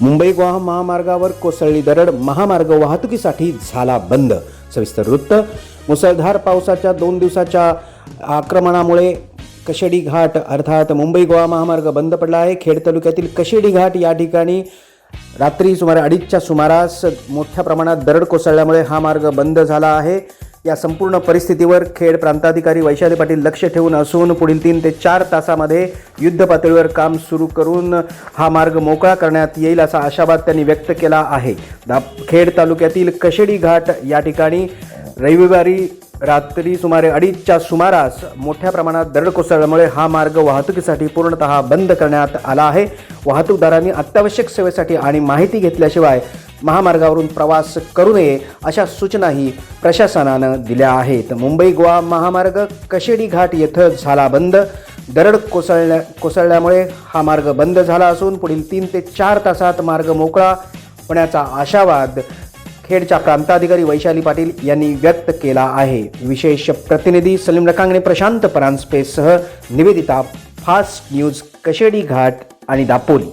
मुंबई गोवा महामार्गावर कोसळली दरड, महामार्ग वाहतुकीसाठी झाला बंद. सविस्तर वृत्त. मुसळधार पावसाच्या 2 दिवसाच्या आक्रमणामुळे कशेडी घाट अर्थात मुंबई गोवा महामार्ग बंद पडला आहे. खेड तालुक्यातील कशेडी घाट या ठिकाणी रात्री सुमारे 2:30च्या सुमारास मोठ्या प्रमाणात दरड कोसळल्यामुळे हा मार्ग बंद झाला आहे. या संपूर्ण परिस्थितीवर खेड प्रांताधिकारी वैशाली पाटील लक्ष ठेवून असून पुढील 3 ते 4 तासामध्ये युद्ध पातळीवर काम सुरू करून हा मार्ग मोकळा करण्यात येईल असा आशावाद त्यांनी व्यक्त केला आहे. खेड तालुक्यातील कशेडी घाट या ठिकाणी रविवारी रात्री सुमारे 2:30च्या सुमारास मोठ्या प्रमाणात दरड कोसळल्यामुळे हा मार्ग वाहतुकीसाठी पूर्णतः बंद करण्यात आला आहे. वाहतूकदारांनी अत्यावश्यक सेवेसाठी आणि माहिती घेतल्याशिवाय महामार्गावरून प्रवास करू नये अशा सूचनाही प्रशासनानं दिल्या आहेत. मुंबई गोवा महामार्ग कशेडी घाट येथे झाला बंद. दरड कोसळल्यामुळे हा मार्ग बंद झाला असून पुढील 3 ते 4 तासात मार्ग मोकळा होण्याचा आशावाद खेडच्या प्रांताधिकारी वैशाली पाटील यांनी व्यक्त केला आहे. विशेष प्रतिनिधी सलीम रकांगणे, प्रशांत परांजपेसह निवेदिता, फास्ट न्यूज, कशेडी घाट आणि दापोली.